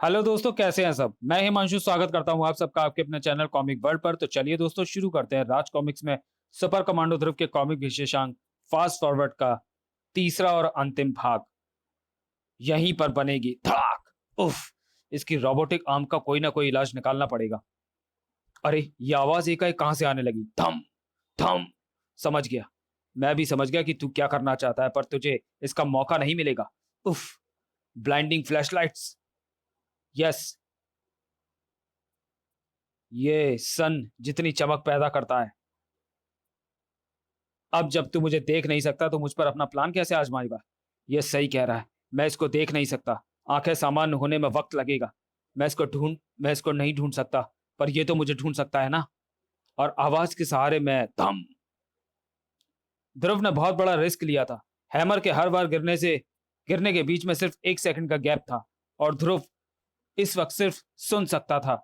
Hello दोस्तों, कैसे हैं सब। मैं हिमांशु स्वागत करता हूं आप सबका आपके अपने चैनल कॉमिक वर्ल्ड पर। तो चलिए दोस्तों, शुरू करते हैं राज कॉमिक्स में सुपर कमांडो ध्रुव के कॉमिक विशेषांक फास्ट फॉरवर्ड का तीसरा और अंतिम भाग। यहीं पर बनेगी धड़ाक। उफ, इसकी रोबोटिक आर्म का कोई ना कोई इलाज निकालना पड़ेगा। अरे, ये आवाज एकाएक कहां से आने लगी। थम थम। समझ गया। मैं भी समझ गया कि तू क्या करना चाहता है, पर तुझे इसका मौका नहीं मिलेगा। उफ, ब्लाइंडिंग फ्लैशलाइट्स। यस, ये सन जितनी चमक पैदा करता है। अब जब तू मुझे देख नहीं सकता तो मुझ पर अपना प्लान कैसे आजमाएगा। ये सही कह रहा है, मैं इसको देख नहीं सकता। आंखें सामान्य होने में वक्त लगेगा। मैं इसको नहीं ढूंढ सकता, पर ये तो मुझे ढूंढ सकता है ना। और आवाज के सहारे मैं दम। ध्रुव ने बहुत बड़ा रिस्क लिया था। हैमर के हर बार गिरने के बीच में सिर्फ 1 सेकंड का गैप था, और ध्रुव इस वक्त सिर्फ सुन सकता था।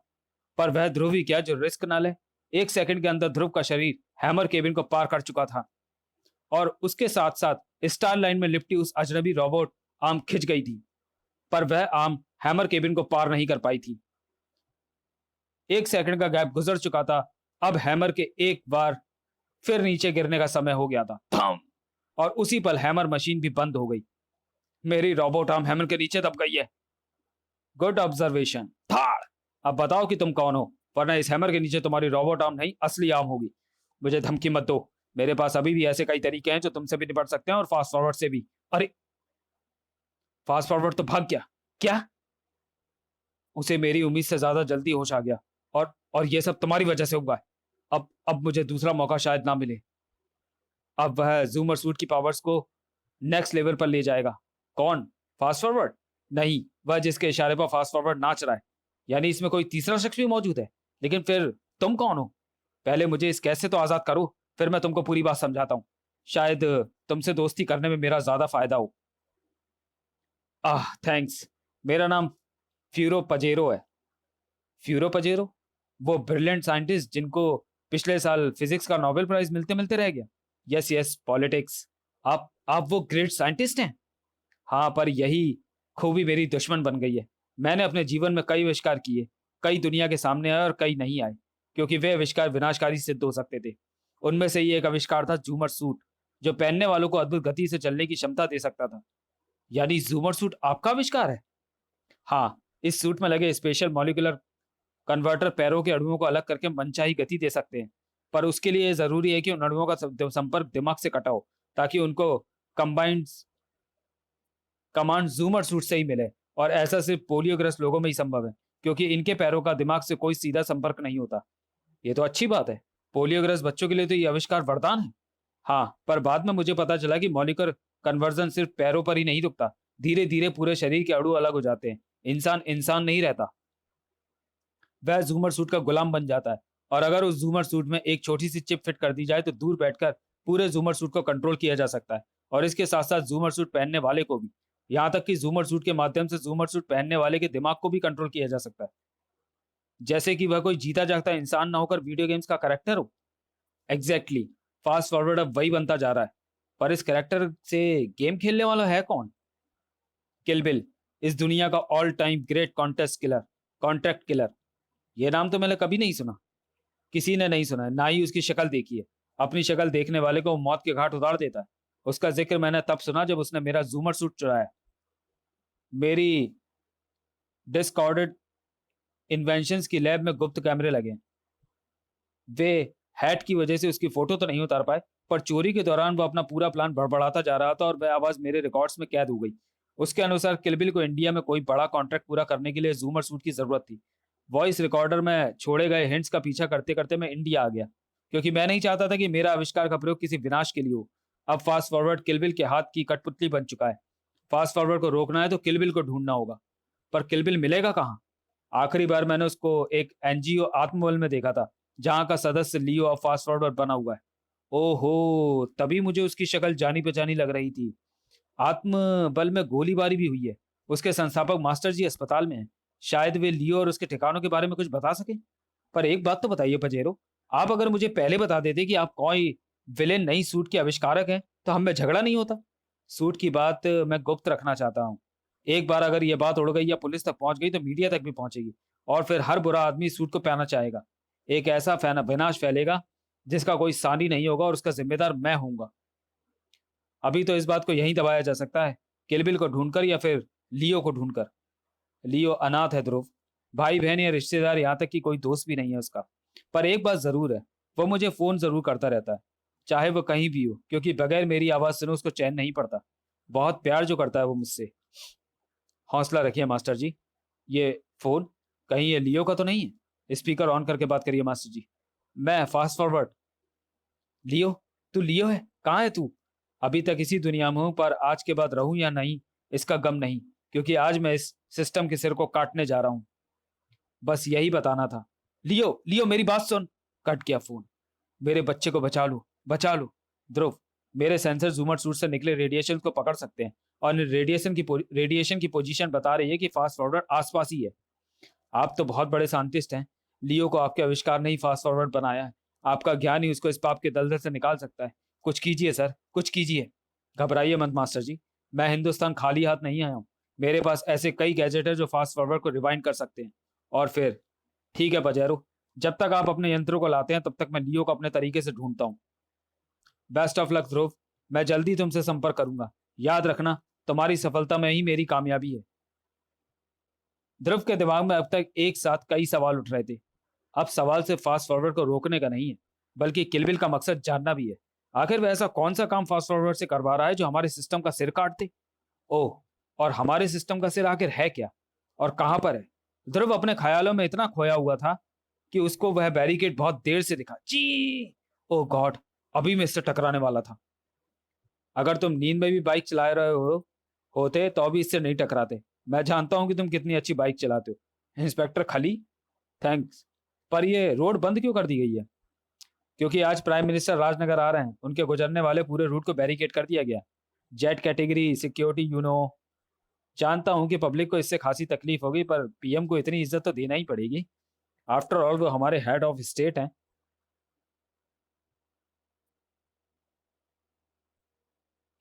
पर वह ध्रुव ही क्या जो रिस्क ना ले। 1 सेकंड के अंदर ध्रुव का शरीर हैमर केबिन को पार कर चुका था, और उसके साथ साथ स्टार लाइन में लिपटी उस अजनबी रोबोट आर्म खिंच गई थी। पर वह आर्म हैमर केबिन को पार नहीं कर पाई थी। 1 सेकंड का गैप गुजर चुका था। अब हैमर के एक बार फिर नीचे गिरने का समय हो गया था। थम। और उसी पल हैमर मशीन भी बंद हो गई। मेरी रोबोट आर्म हैमर के नीचे दब गई है। गुड ऑब्जर्वेशन थाड़। अब बताओ कि तुम कौन हो, वरना इस हैमर के नीचे तुम्हारी रोबोट आर्म नहीं, असली आर्म होगी। मुझे धमकी मत दो। मेरे पास अभी भी ऐसे कई तरीके हैं जो तुमसे भी निपट सकते हैं, और फास्ट फॉरवर्ड से भी। अरे, फास्ट फॉरवर्ड तो भाग गया। क्या? उसे मेरी उम्मीद से ज्यादा जल्दी होश आ गया। और ये सब तुम्हारी वजह से हुआ है। अब मुझे दूसरा मौका शायद ना मिले। अब वह जूमर सूट की पावर्स को नेक्स्ट लेवल पर ले जाएगा। कौन? Fast forward? नहीं, वह जिसके इशारे पर फास्ट फॉरवर्ड नाच रहा है। यानी इसमें कोई तीसरा शख्स भी मौजूद है। लेकिन फिर तुम कौन हो? पहले मुझे इस कैसे तो आजाद करो, फिर मैं तुमको पूरी बात समझाता हूँ। शायद तुमसे दोस्ती करने में मेरा ज्यादा फायदा हो। थैंक्स। मेरा नाम फ्यूरो पजेरो है। Furrow Pajero? वो ब्रिलियंट साइंटिस्ट जिनको पिछले साल फिजिक्स का नोबेल प्राइज मिलते मिलते रह गया। Yes yes, politics. आप वो ग्रेट साइंटिस्ट हैं। हाँ, पर यही खूबी मेरी दुश्मन बन गई है। मैंने अपने जीवन में कई आविष्कार किए। कई दुनिया के सामने आए और कई नहीं आए, क्योंकि वे आविष्कार विनाशकारी सिद्ध हो सकते थे। उनमें से ये एक आविष्कार था जूमर सूट, जो पहनने वालों को अद्भुत गति से चलने की क्षमता दे सकता था। यानी जूमर सूट आपका आविष्कार है? हाँ, इस सूट में लगे स्पेशल मॉलिक्यूलर कन्वर्टर पैरों के अणुओं को अलग करके मनचाही गति दे सकते हैं। पर उसके लिए जरूरी है कि उन अणुओं का संपर्क दिमाग से कटा हो, ताकि उनको कंबाइंड कमांड जूमर सूट से ही मिले। और ऐसा सिर्फ पोलियोग्रस्त लोगों में ही संभव है, क्योंकि इनके पैरों का दिमाग से कोई सीधा संपर्क नहीं होता। ये तो अच्छी बात है। पोलियोग्रस्त बच्चों के लिए तो ये आविष्कार वरदान है। हाँ, पर बाद में मुझे पता चला कि मॉलिक्यूलर कन्वर्जन सिर्फ पैरों पर ही नहीं रुकता। धीरे धीरे पूरे शरीर के अणु अलग हो जाते हैं। इंसान इंसान नहीं रहता, वह जूमर सूट का गुलाम बन जाता है। और अगर उस जूमर सूट में एक छोटी सी चिप फिट कर दी जाए तो दूर बैठकर पूरे जूमर सूट को कंट्रोल किया जा सकता है। और इसके साथ साथ जूमर सूट पहनने वाले को भी। यहाँ तक कि जूमर सूट के माध्यम से जूमर सूट पहनने वाले के दिमाग को भी कंट्रोल किया जा सकता है, जैसे कि वह कोई जीता जागता इंसान ना होकर वीडियो गेम्स का करेक्टर हो। एग्जैक्टली। फास्ट फॉरवर्ड अब वही बनता जा रहा है। पर इस करेक्टर से गेम खेलने वाला है कौन? किल बिल, इस दुनिया का all time great contract killer. ये नाम तो मैंने कभी नहीं सुना। किसी ने नहीं सुना है, ना ही उसकी शक्ल देखी है। अपनी शक्ल देखने वाले को वो मौत के घाट उतार देता है। उसका जिक्र मैंने तब सुना जब उसने मेरा जूमर सूट चुराया। मेरी डिस्कॉर्डेड इन्वेंशंस की लैब में गुप्त कैमरे लगे हैं। वे हैट की वजह से उसकी फोटो तो नहीं उतार पाए, पर चोरी के दौरान वो अपना पूरा प्लान बड़बड़ाता जा रहा था, और वह आवाज मेरे रिकॉर्ड्स में कैद हो गई। उसके अनुसार किलबिल को इंडिया में कोई बड़ा कॉन्ट्रैक्ट पूरा करने के लिए जूमर सूट की जरूरत थी। वॉइस रिकॉर्डर में छोड़े गए हिंट्स का पीछा करते करते मैं इंडिया आ गया, क्योंकि मैं नहीं चाहता था कि मेरा आविष्कार का प्रयोग किसी विनाश के लिए हो। अब फास्ट फॉरवर्ड किलबिल के हाथ की कठपुतली बन चुका है। फास्ट फॉरवर्ड को रोकना है तो किलबिल को ढूंढना होगा। पर किलबिल मिलेगा कहाँ? आखिरी बार मैंने उसको एक एनजीओ आत्मबल में देखा था, जहां का सदस्य लियो और फास्ट फॉरवर्ड बना हुआ है। ओहो, तभी मुझे उसकी शक्ल जानी पहचानी लग रही थी। आत्मबल में गोलीबारी भी हुई है। उसके संस्थापक मास्टर जी अस्पताल में हैं। शायद वे लियो और उसके ठिकानों के बारे में कुछ बता सके। पर एक बात तो बताइए पजेरो, आप अगर मुझे पहले बता देते कि आप कोई विलेन नई सूट के आविष्कारक हैं, तो हम में झगड़ा नहीं होता। सूट की बात मैं गुप्त रखना चाहता हूँ। एक बार अगर ये बात उड़ गई या पुलिस तक पहुंच गई तो मीडिया तक भी पहुंचेगी, और फिर हर बुरा आदमी सूट को पहनना चाहेगा। एक ऐसा विनाश फैलेगा जिसका कोई सानी नहीं होगा, और उसका जिम्मेदार मैं होऊंगा। अभी तो इस बात को यहीं दबाया जा सकता है, किल बिल को ढूंढकर या फिर लियो को ढूंढकर। लियो अनाथ है ध्रुव, भाई बहन या रिश्तेदार, यहाँ तक कि कोई दोस्त भी नहीं है उसका। पर एक बात जरूर है, वो मुझे फोन जरूर करता रहता है, चाहे वो कहीं भी हो, क्योंकि बगैर मेरी आवाज सुने उसको चैन नहीं पड़ता। बहुत प्यार जो करता है वो मुझसे। हौसला रखिए मास्टर जी। ये फोन कहीं ये लियो का तो नहीं है? स्पीकर ऑन करके बात करिए मास्टर जी। मैं फास्ट फॉरवर्ड। लियो? तू लियो है? कहाँ है तू? अभी तक इसी दुनिया में हूं, पर आज के बाद रहूं या नहीं इसका गम नहीं, क्योंकि आज मैं इस सिस्टम के सिर को काटने जा रहा हूं। बस यही बताना था। लियो, लियो मेरी बात सुन। कट गया फोन। मेरे बच्चे को बचा लो, बचा लो। ध्रुव, मेरे सेंसर जूमर सूट से निकले रेडिएशन को पकड़ सकते हैं, और रेडिएशन की पोजीशन बता रही है कि फास्ट फॉरवर्ड आसपास ही है। आप तो बहुत बड़े साइंटिस्ट हैं। लियो को आपके आविष्कार ने ही फास्ट फॉरवर्ड बनाया है। आपका ज्ञान ही उसको इस पाप के दलदल से निकाल सकता है। कुछ कीजिए सर, कुछ कीजिए। घबराइए मत मास्टर जी, मैं हिंदुस्तान खाली हाथ नहीं आया हूँ। मेरे पास ऐसे कई गैजेट है जो फास्ट फॉरवर्ड को रिवाइंड कर सकते हैं। और फिर ठीक है पजेरो, जब तक आप अपने यंत्रों को लाते हैं तब तक मैं लियो को अपने तरीके से ढूंढता हूँ। बेस्ट ऑफ लक ध्रुव, मैं जल्दी तुमसे संपर्क करूंगा। याद रखना, तुम्हारी सफलता में ही मेरी कामयाबी है। ध्रुव के दिमाग में अब तक एक साथ कई सवाल उठ रहे थे। अब सवाल सिर्फ फास्ट फॉरवर्ड को रोकने का नहीं है, बल्कि किलबिल का मकसद जानना भी है। आखिर वह ऐसा कौन सा काम फास्ट फॉरवर्ड से करवा रहा है जो हमारे सिस्टम का सिर काट दे? ओह, और हमारे सिस्टम का सिर आखिर है क्या, और कहां पर है? ध्रुव अपने ख्यालों में इतना खोया हुआ था कि उसको वह बैरिकेड बहुत देर से दिखा। जी, ओह गॉड, अभी मैं इससे टकराने वाला था। अगर तुम नींद में भी बाइक चला रहे होते तो अभी इससे नहीं टकराते। मैं जानता हूं कि तुम कितनी अच्छी बाइक चलाते हो इंस्पेक्टर खली। थैंक्स। पर ये रोड बंद क्यों कर दी गई है? क्योंकि आज प्राइम मिनिस्टर राजनगर आ रहे हैं, उनके गुजरने वाले पूरे रूट को बैरिकेड कर दिया गया। जेट कैटेगरी सिक्योरिटी, जानता हूं कि पब्लिक को इससे खासी तकलीफ होगी, पर पीएम को इतनी इज्जत तो देना ही पड़ेगी। आफ्टर ऑल वो हमारे हेड ऑफ स्टेट हैं।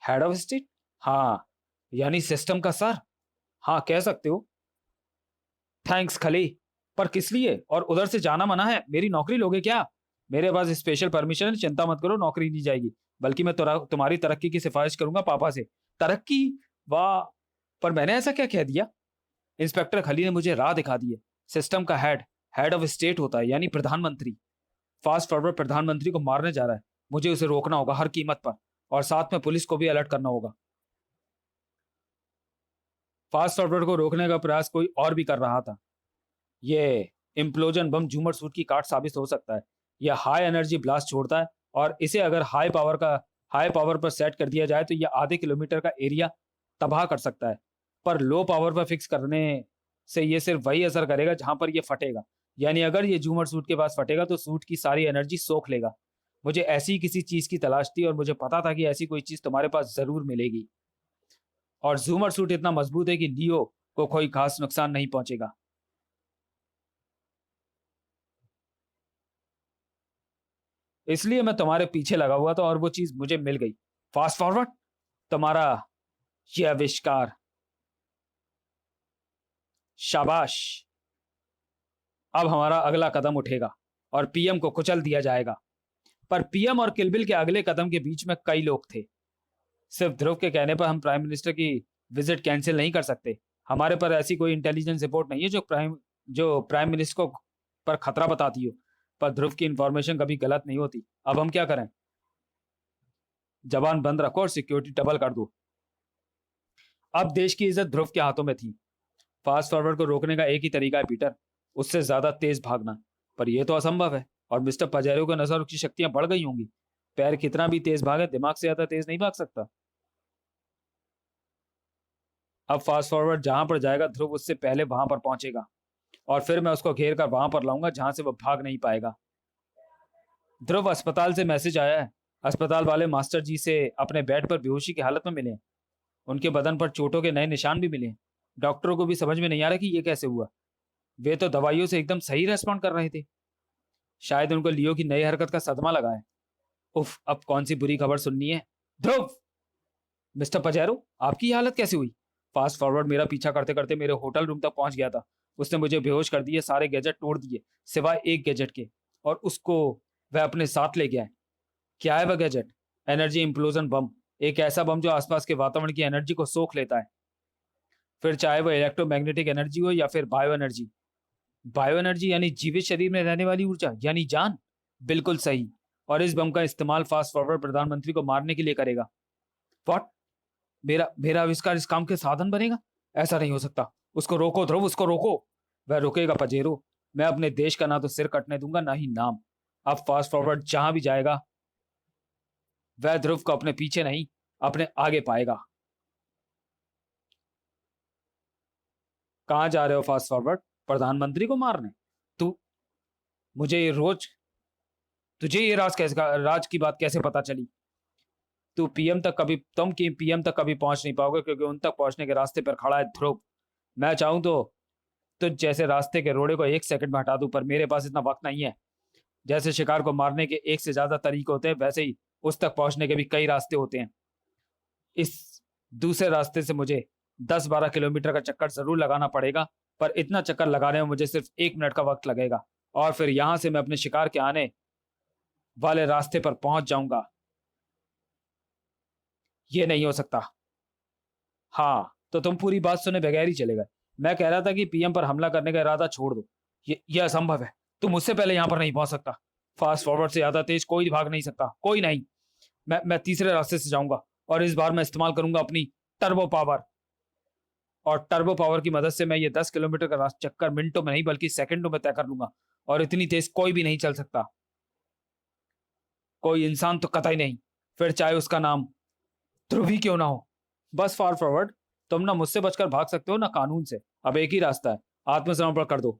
Head of state? हाँ, यानी सिस्टम का सर। हाँ, कह सकते हो। थैंक्स खली। पर किस लिए? और उधर से जाना मना है? मेरी नौकरी लोगे क्या? मेरे पास स्पेशल परमिशन है, चिंता मत करो, नौकरी दी जाएगी। बल्कि मैं तुम्हारी तरक्की की सिफारिश करूंगा पापा से। तरक्की? वाह, पर मैंने ऐसा क्या कह दिया? इंस्पेक्टर खली ने मुझे राह दिखा दी है। सिस्टम का हेड हेड ऑफ स्टेट होता है, यानी प्रधानमंत्री। फास्ट फॉरवर्ड प्रधानमंत्री को मारने जा रहा है। मुझे उसे रोकना होगा हर कीमत पर, और साथ में पुलिस को भी अलर्ट करना होगा। फास्ट फॉरवर्ड को रोकने का प्रयास कोई और भी कर रहा था। ये इम्प्लोजन बम जूमर सूट की काट साबित हो सकता है। यह हाई एनर्जी ब्लास्ट छोड़ता है, और इसे अगर हाई पावर पर सेट कर दिया जाए तो यह आधे किलोमीटर का एरिया तबाह कर सकता है। पर लो पावर पर फिक्स करने से यह सिर्फ वही असर करेगा जहां पर यह फटेगा। यानी अगर ये जूमर सूट के पास फटेगा तो सूट की सारी एनर्जी सोख लेगा। मुझे ऐसी किसी चीज की तलाश थी, और मुझे पता था कि ऐसी कोई चीज तुम्हारे पास जरूर मिलेगी। और जूमर सूट इतना मजबूत है कि लियो को कोई खास नुकसान नहीं पहुंचेगा। इसलिए मैं तुम्हारे पीछे लगा हुआ था, और वो चीज मुझे मिल गई। फास्ट फॉरवर्ड, तुम्हारा ये आविष्कार, शाबाश। अब हमारा अगला कदम उठेगा और पीएम को कुचल दिया जाएगा। पर पीएम और किलबिल के अगले कदम के बीच में कई लोग थे। सिर्फ ध्रुव के कहने पर हम प्राइम मिनिस्टर की विजिट कैंसिल नहीं कर सकते। हमारे पर ऐसी कोई इंटेलिजेंस रिपोर्ट नहीं है जो प्राइम मिनिस्टर को पर खतरा बताती हो। पर ध्रुव की इंफॉर्मेशन कभी गलत नहीं होती। अब हम क्या करें? जबान बंद रखो और सिक्योरिटी डबल कर दो। अब देश की इज्जत ध्रुव के हाथों में थी। फास्ट फॉरवर्ड को रोकने का एक ही तरीका है पीटर, उससे ज्यादा तेज भागना। पर यह तो असंभव है, और मिस्टर पजेरो का नजर की शक्तियां बढ़ गई होंगी। पैर कितना भी तेज भागे, दिमाग से ज्यादा तेज नहीं भाग सकता। अब फास्ट फॉरवर्ड जहां पर जाएगा, ध्रुव उससे पहले वहां पर पहुंचेगा, और फिर मैं उसको घेर कर वहां पर लाऊंगा जहां से वो भाग नहीं पाएगा। ध्रुव, अस्पताल से मैसेज आया है। अस्पताल वाले मास्टर जी से अपने बेड पर बेहोशी की हालत में मिले हैं। उनके बदन पर चोटों के नए निशान भी मिले हैं। डॉक्टरों को भी समझ में नहीं आ रहा कि ये कैसे हुआ। वे तो दवाइयों से एकदम सही रेस्पॉन्ड कर रहे थे। शायद उनको लियो की नई हरकत का सदमा लगा है। उफ, अब कौन सी बुरी खबर सुननी है? ध्रुव! मिस्टर पजेरो, आपकी हालत कैसे हुई? फास्ट फॉरवर्ड मेरा पीछा करते करते मेरे होटल रूम तक पहुंच गया था। उसने मुझे बेहोश कर दिए, सारे गैजेट तोड़ दिए सिवाय एक गैजेट के, और उसको वह अपने साथ ले गया है। क्या है वह गैजेट? एनर्जी इम्प्लोजन बम। एक ऐसा बम जो आसपास के वातावरण की एनर्जी को सोख लेता है, फिर चाहे वह इलेक्ट्रोमैग्नेटिक एनर्जी हो या फिर बायो एनर्जी। बायो एनर्जी यानी जीवित शरीर में रहने वाली ऊर्जा, यानी जान। बिल्कुल सही। और इस बम का इस्तेमाल फास्ट फॉरवर्ड प्रधानमंत्री को मारने के लिए करेगा। व्हाट? मेरा मेरा आविष्कार इस काम के साधन बनेगा? ऐसा नहीं हो सकता। उसको रोको ध्रुव, उसको रोको। वह रुकेगा पजेरो। मैं अपने देश का ना तो सिर कटने दूंगा, ना ही नाम। अब फास्ट फॉरवर्ड जहां भी जाएगा, वह ध्रुव को अपने पीछे नहीं, अपने आगे पाएगा। कहां जा रहे हो फास्ट फॉरवर्ड? प्रधानमंत्री को मारने? तू मुझे ये रोज तुझे ये राज की बात कैसे पता चली? तुम की पीएम तक कभी पहुंच नहीं पाओगे, क्योंकि उन तक पहुंचने के रास्ते पर खड़ा है ध्रुव। मैं चाहूं तो तुझ जैसे रास्ते के रोड़े को 1 सेकंड में हटा दूं, पर मेरे पास इतना वक्त नहीं है। जैसे शिकार को मारने के एक से ज्यादा तरीके होते हैं, वैसे ही उस तक पहुंचने के भी कई रास्ते होते हैं। इस दूसरे रास्ते से मुझे 10-12 किलोमीटर का चक्कर जरूर लगाना पड़ेगा, पर इतना चक्कर लगाने में मुझे सिर्फ 1 मिनट का वक्त लगेगा, और फिर यहां से मैं अपने शिकार के आने वाले रास्ते पर पहुंच जाऊंगा। ये नहीं हो सकता। हाँ, तो तुम पूरी बात सुने बगैर ही चले गए। मैं कह रहा था कि पीएम पर हमला करने का इरादा छोड़ दो। ये असंभव है। तुम मुझसे पहले यहां पर नहीं पहुंच सकता। फास्ट फॉरवर्ड से ज्यादा तेज कोई भाग नहीं सकता, कोई नहीं। मैं तीसरे रास्ते से जाऊंगा, और इस बार मैं इस्तेमाल करूंगा अपनी टर्बो पावर। और टर्बो पावर की मदद से मैं ये 10 किलोमीटर का चक्कर मिनटों में नहीं बल्कि सेकंडों में तय कर लूंगा, और इतनी तेज कोई भी नहीं चल सकता। कोई इंसान तो कतई नहीं, फिर चाहे उसका नाम ध्रुव ही क्यों ना हो। बस फास्ट फॉरवर्ड, तुम ना मुझसे बचकर भाग सकते हो ना कानून से। अब एक ही रास्ता है, आत्मसमर्पण कर दो।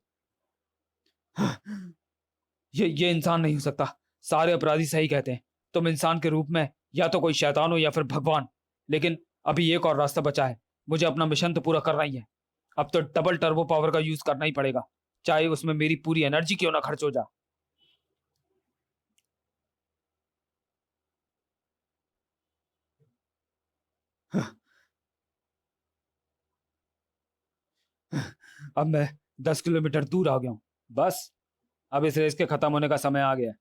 ये इंसान नहीं हो सकता। सारे अपराधी सही कहते हैं। तुम इंसान के रूप में या तो कोई शैतान हो या फिर भगवान। लेकिन अभी एक और रास्ता बचा है। मुझे अपना मिशन तो पूरा करना ही है। अब तो डबल टर्बो पावर का यूज करना ही पड़ेगा, चाहे उसमें मेरी पूरी एनर्जी क्यों ना खर्च हो जाए। अब मैं 10 किलोमीटर दूर आ गया हूं। बस, अब इस रेस के खत्म होने का समय आ गया है।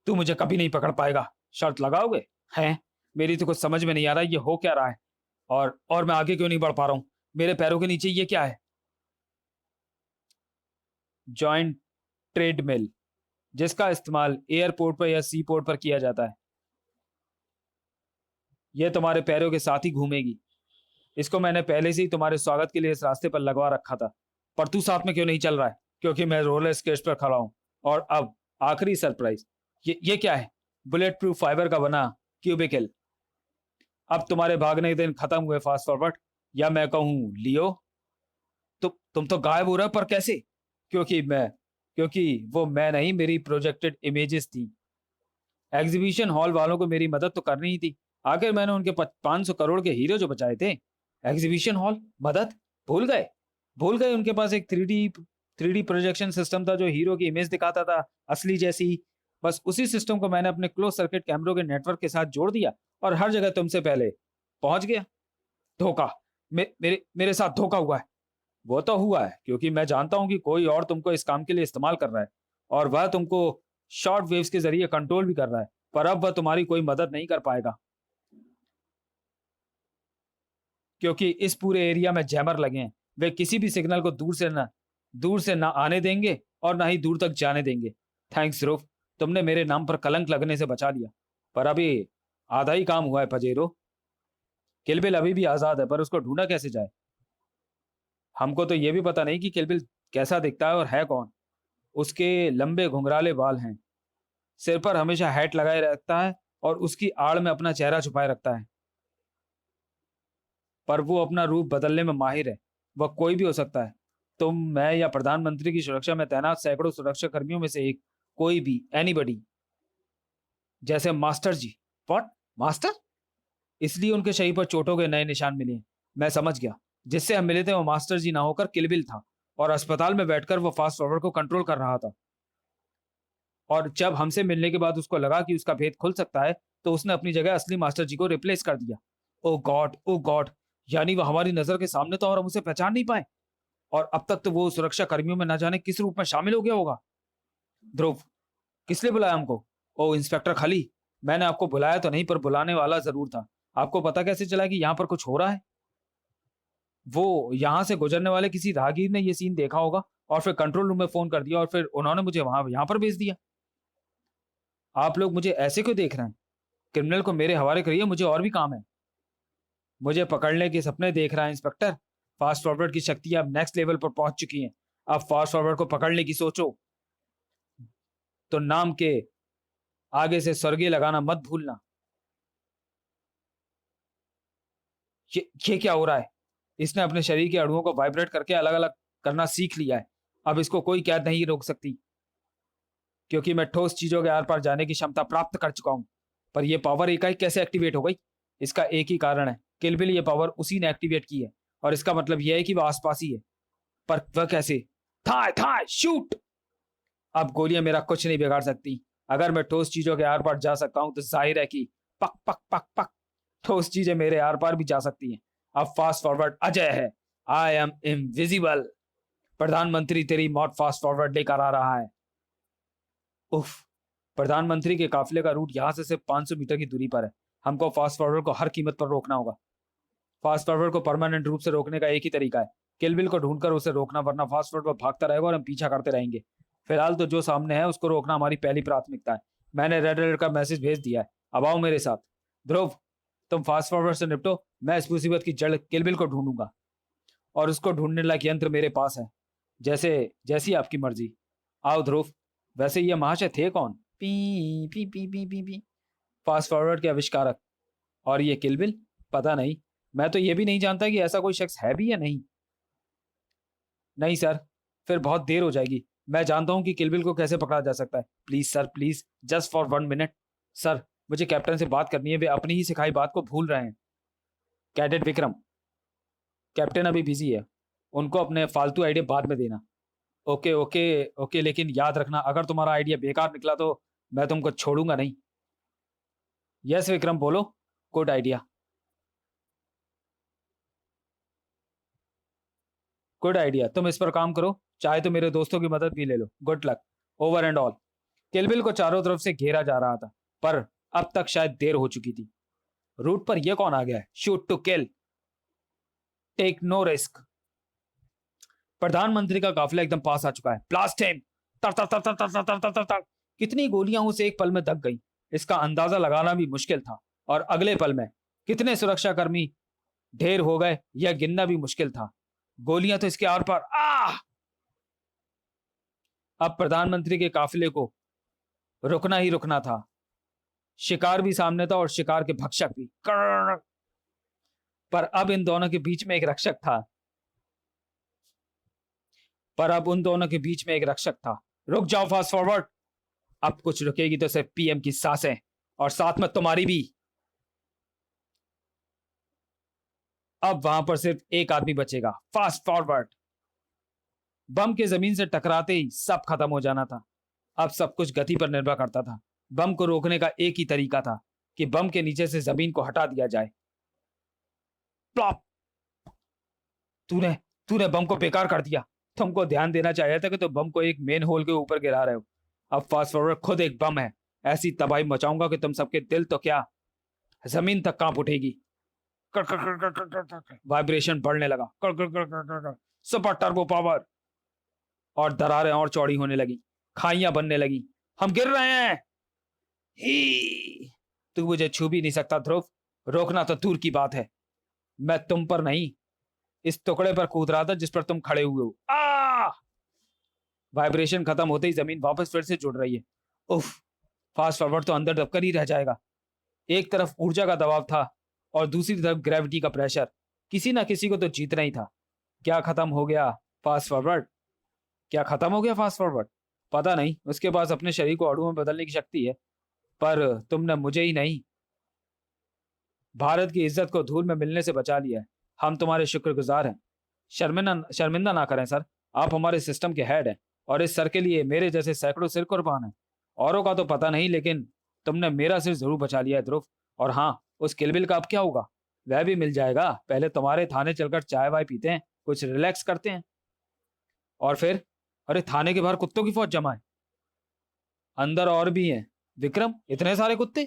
तू मुझे कभी नहीं पकड़ पाएगा। शर्त लगाओगे? हैं? मेरी तो कुछ समझ में नहीं आ रहा ये हो क्या रहा है। और मैं आगे क्यों नहीं बढ़ पा रहा हूं? मेरे पैरों के नीचे ये क्या है? जॉइंट ट्रेडमिल, जिसका इस्तेमाल एयरपोर्ट पर या सी पोर्ट पर किया जाता है। यह तुम्हारे पैरों के साथ ही घूमेगी। इसको मैंने पहले से ही तुम्हारे स्वागत के लिए इस रास्ते पर लगवा रखा था। पर तू साथ में क्यों नहीं चल रहा है? क्योंकि मैं रोलर स्केट्स पर खड़ा हूं। और अब आखिरी सरप्राइज। ये क्या है? बुलेट प्रूफ फाइबर का बना क्यूबिकल। अब तुम्हारे भागने के दिन खत्म हुए फास्ट फॉरवर्ड, या मैं कहूं लियो। तुम तो गायब हो रहे हो, पर कैसे? क्योंकि मैं क्योंकि वो मैं नहीं, मेरी प्रोजेक्टेड इमेजेस थी। एग्जीबिशन हॉल वालों को मेरी मदद तो करनी ही थी। आखिर मैंने उनके 500 करोड़ के हीरो जो बचाए थे। एग्जीबिशन हॉल मदद? भूल गए? भूल गए उनके पास एक थ्री डी प्रोजेक्शन सिस्टम था जो हीरो की इमेज दिखाता था, असली जैसी। बस उसी सिस्टम को मैंने अपने क्लोज सर्किट कैमरों के नेटवर्क के साथ जोड़ दिया, और हर जगह तुमसे पहले पहुंच गया। धोखा। मेरे साथ धोखा हुआ है। वो तो हुआ है, क्योंकि मैं जानता हूं कि कोई और तुमको इस काम के लिए इस्तेमाल कर रहा है, और वह तुमको शॉर्ट वेव्स के जरिए कंट्रोल भी कर रहा है। पर अब वह तुम्हारी कोई मदद नहीं कर पाएगा, क्योंकि इस पूरे एरिया में जैमर लगे हैं। वे किसी भी सिग्नल को दूर से ना आने देंगे, और ना ही दूर तक जाने देंगे। थैंक्स ध्रुव, तुमने मेरे नाम पर कलंक लगने से बचा लिया। पर अभी आधा ही काम हुआ है पजेरो। किलबिल अभी भी आजाद है, पर उसको ढूंढा कैसे जाए? हमको तो यह भी पता नहीं कि किलबिल कैसा दिखता है और है कौन। उसके लंबे घुंघराले बाल हैं, सिर पर हमेशा हैट लगाए रखता है, और उसकी आड़ में अपना चेहरा छुपाए रखता है। पर वो अपना रूप बदलने में माहिर है। वह कोई भी हो सकता है। तुम, मैं, या प्रधानमंत्री की सुरक्षा में तैनात सैकड़ों सुरक्षा कर्मियों में से एक। कोई भी, एनीबडी। जैसे मास्टर जी। व्हाट? मास्टर? इसलिए उनके शरीर पर चोटों के नए निशान मिले हैं। मैं समझ गया। जिससे हम मिले थे वो मास्टर जी ना होकर किलबिल था, और अस्पताल में बैठकर वो फास्ट फॉरवर्ड को कंट्रोल कर रहा था। और जब हमसे मिलने के बाद उसको लगा कि उसका भेद खुल सकता है, तो उसने अपनी जगह असली मास्टर जी को रिप्लेस कर दिया। ओ गॉड, ओ गॉड। यानी वो हमारी नजर के सामने तो और हम उसे पहचान नहीं पाए, और अब तक तो वो सुरक्षा कर्मियों में न जाने किस रूप में शामिल हो गया होगा। ध्रुव, किस लिए बुलाया हमको? ओ इंस्पेक्टर खली, मैंने आपको बुलाया तो नहीं, पर बुलाने वाला जरूर था। आपको पता कैसे चला कि यहाँ पर कुछ हो रहा है? वो यहाँ से गुजरने वाले किसी राहगीर ने ये सीन देखा होगा और फिर कंट्रोल रूम में फोन कर दिया, और फिर उन्होंने मुझे वहां यहाँ पर भेज दिया। आप लोग मुझे ऐसे क्यों देख रहे हैं? क्रिमिनल को मेरे हवाले करिए, मुझे और भी काम है। मुझे पकड़ने के सपने देख रहा है इंस्पेक्टर। फास्ट फॉरवर्ड की शक्ति अब नेक्स्ट लेवल पर पहुंच चुकी है। अब फास्ट फॉरवर्ड को पकड़ने की सोचो तो नाम के आगे से स्वर्गीय लगाना मत भूलना। ये क्या हो रहा है? इसने अपने शरीर के अणुओं को वाइब्रेट करके अलग अलग करना सीख लिया है। अब इसको कोई कैद नहीं रोक सकती, क्योंकि मैं ठोस चीजों के आर पार जाने की क्षमता प्राप्त कर चुका हूं। पर यह पावर एकाएक कैसे एक्टिवेट हो गई? इसका एक ही कारण है, किल बिल ये पावर उसी ने एक्टिवेट की है, और इसका मतलब यह है कि वह आसपास ही है। पर वह कैसे? थाय थाय शूट! अब गोलियां मेरा कुछ नहीं बिगाड़ सकती। अगर मैं ठोस चीजों के आर पार जा सकता हूं तो जाहिर है कि पक पक पक पक ठोस चीजें मेरे आर पार भी जा सकती हैं। अब फास्ट फॉरवर्ड अजय है। I am invisible. प्रधानमंत्री तेरी मौत फास्ट फॉरवर्ड लेकर आ रहा है। उफ! प्रधानमंत्री के काफिले का रूट यहाँ से सिर्फ 500 मीटर की दूरी पर है। हमको फास्ट फॉरवर्ड को हर कीमत पर रोकना होगा। फास्ट फॉरवर्ड को परमानेंट रूप से रोकने का एक ही तरीका है, किल बिल को ढूंढकर उसे रोकना, वरना फास्ट फॉरवर्ड भागता रहेगा और हम पीछा करते रहेंगे। फिलहाल तो जो सामने है उसको रोकना हमारी पहली प्राथमिकता है। मैंने रेड अलर्ट का मैसेज भेज दिया है। अब आओ मेरे साथ। ध्रुव, तुम फास्ट फॉरवर्ड से निपटो, मैं इस मुसीबत की जड़ किल बिल को ढूंढूंगा, और उसको ढूंढने लायक यंत्र मेरे पास है। जैसे जैसी आपकी मर्जी। आओ ध्रुव। वैसे ये महाशय थे कौन? P P P P P P fast forward के आविष्कारक। और ये किल बिल? पता नहीं, मैं तो ये भी नहीं जानता कि ऐसा कोई शख्स है भी या नहीं। नहीं सर, फिर बहुत देर हो जाएगी। मैं जानता हूं कि किल बिल को कैसे पकड़ा जा सकता है। Please sir, please, just for 1 minute. Sir, मुझे कैप्टन से बात करनी है, वे अपनी ही सिखाई बात को भूल रहे हैं। कैडेट विक्रम, कैप्टन अभी बिजी है, उनको अपने फालतू आइडिया बाद में देना। ओके ओके ओके, लेकिन याद रखना, अगर तुम्हारा आइडिया बेकार निकला तो मैं तुमको छोड़ूंगा नहीं। यस विक्रम, बोलो। Good idea, good idea. तुम इस पर काम करो, चाहे तो मेरे दोस्तों की मदद भी ले लो। Good luck, over and all. किलबिल को चारों तरफ से घेरा जा रहा था, पर अब तक शायद देर हो चुकी थी। रूट पर यह कौन आ गया है? Shoot to kill, take no risk. प्रधानमंत्री का काफिला एकदम पास आ चुका है। Blast him! तर तर तर तर तर तर तर तर तर तर। कितनी गोलियां उसे एक पल में दब गई, इसका अंदाजा लगाना भी मुश्किल था। और अगले पल में कितने सुरक्षाकर्मी ढेर हो गए, यह गिनना भी मुश्किल था। गोलियां तो इसके आर पार। अब प्रधानमंत्री के काफिले को रुकना ही रुकना था। शिकार भी सामने था और शिकार के भक्षक भी। पर अब इन दोनों के बीच में एक रक्षक था। पर अब उन दोनों के बीच में एक रक्षक था। रुक जाओ फास्ट फॉरवर्ड, अब कुछ रुकेगी तो सिर्फ पीएम की सांसें, और साथ में तुम्हारी भी। अब वहां पर सिर्फ एक आदमी बचेगा, फास्ट फॉरवर्ड। बम के जमीन से टकराते ही सब खत्म हो जाना था। अब सब कुछ गति पर निर्भर करता था। बम को रोकने का एक ही तरीका था कि बम के नीचे से जमीन को हटा दिया जाए। प्लॉप! तूने तूने बम को बेकार कर दिया। तुमको ध्यान देना चाहिए था कि तुम बम को एक मेन होल के ऊपर गिरा रहे हो। अब फास्ट फॉरवर्ड खुद एक बम है। ऐसी तबाही मचाऊंगा कि तुम सबके दिल तो क्या, जमीन तक कांप उठेगी। वाइब्रेशन बढ़ने लगा। Super turbo power. और दरारें और चौड़ी होने लगी, खाइयां बनने लगी। हम गिर रहे हैं। ही! तू मुझे छू भी नहीं सकता ध्रुव, रोकना तो दूर की बात है। मैं तुम पर नहीं, इस टुकड़े पर कूद रहा था जिस पर तुम खड़े हुए हो। वाइब्रेशन खत्म होते ही जमीन वापस फिर से जुड़ रही है। उफ! फास्ट फॉरवर्ड तो अंदर दबकर ही रह जाएगा। एक तरफ ऊर्जा का दबाव था और दूसरी तरफ ग्रेविटी का प्रेशर। किसी ना किसी को तो जीतना ही था। क्या खत्म हो गया फास्ट फॉरवर्ड? क्या खत्म हो गया फास्ट फॉरवर्ड? पता नहीं, उसके पास अपने शरीर को अणुओं में बदलने की शक्ति है, पर तुमने मुझे ही नहीं, भारत की इज्जत को धूल में मिलने से बचा लिया है। हम तुम्हारे शुक्रगुजार हैं। शर्मिंदा ना करें सर, आप हमारे सिस्टम के हेड हैं, और इस सर के लिए मेरे जैसे सैकड़ों सिर कुर्बान हैं। औरों का तो पता नहीं, लेकिन तुमने मेरा सिर जरूर बचा लिया है ध्रुव। और हाँ, उस किलबिल का अब क्या होगा? वह भी मिल जाएगा, पहले तुम्हारे थाने चलकर चाय वाय पीते हैं, कुछ रिलैक्स करते हैं। और फिर? अरे थाने के बाहर कुत्तों की फौज जमा है। अंदर और भी हैं। विक्रम, इतने सारे कुत्ते?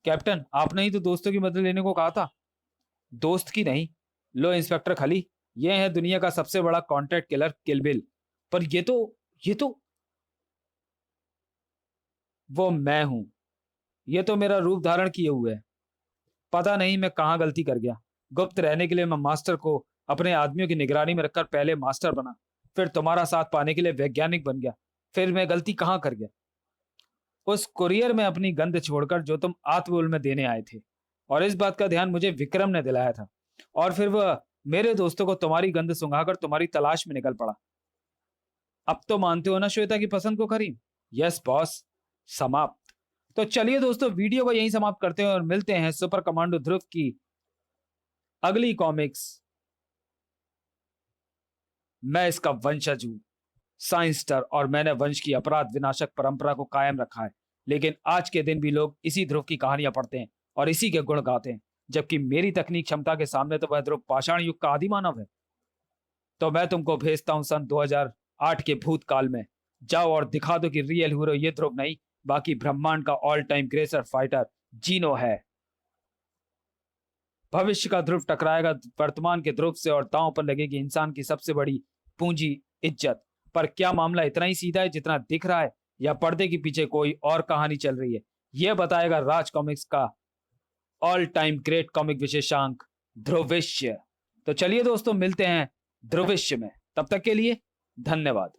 कैप्टन, आपने ही तो दोस्तों की मदद लेने को कहा था। दोस्त की नहीं। लो इंस्पेक्टर खली, ये है दुनिया का सबसे बड़ा कॉन्ट्रैक्ट किलर किलबिल। पर ये तो वो मैं हूं। ये तो मेरा रूप धारण किए हुए है। पता नहीं मैं कहां गलती कर गया। गुप्त रहने के लिए मैं मास्टर को अपने आदमियों की निगरानी में रखकर पहले मास्टर बना, फिर तुम्हारा साथ पाने के लिए वैज्ञानिक बन गया। फिर मैं गलती कहां कर गया? उस कुरियर में अपनी गंध छोड़कर जो तुम आत्मबल में देने आए थे, और इस बात का ध्यान मुझे विक्रम ने दिलाया था। और फिर वह मेरे दोस्तों को तुम्हारी गंध सुंघाकर तुम्हारी तलाश में निकल पड़ा। अब तो मानते हो ना श्वेता की पसंद को करीम? Yes boss. समाप्त। तो चलिए दोस्तों, वीडियो को यहीं समाप्त करते हैं और मिलते हैं सुपर कमांडो ध्रुव की अगली कॉमिक्स। मैं इसका वंशज हूं, साइंसटर, और मैंने वंश की अपराध विनाशक परंपरा को कायम रखा है। लेकिन आज के दिन भी लोग इसी ध्रुव की कहानियां पढ़ते हैं और इसी के गुण गाते हैं, जबकि मेरी तकनीक क्षमता के सामने तो वह ध्रुव पाषाण युग का आदि मानव है। तो मैं तुमको भेजता हूं सन 2008 के भूतकाल में। जाओ और दिखा दो कि रियल हीरो ये ध्रुव नहीं, बाकी ब्रह्मांड का ऑल टाइम ग्रेटर फाइटर जीनो है। भविष्य का ध्रुव टकराएगा वर्तमान के ध्रुव से और दांव पर लगेगी इंसान की सबसे बड़ी पूंजी, इज्जत। पर क्या मामला इतना ही सीधा है जितना दिख रहा है, या पर्दे के पीछे कोई और कहानी चल रही है? यह बताएगा राज कॉमिक्स का ऑल टाइम ग्रेट कॉमिक विशेषांक ध्रुविष्य। तो चलिए दोस्तों, मिलते हैं ध्रुविष्य में। तब तक के लिए धन्यवाद।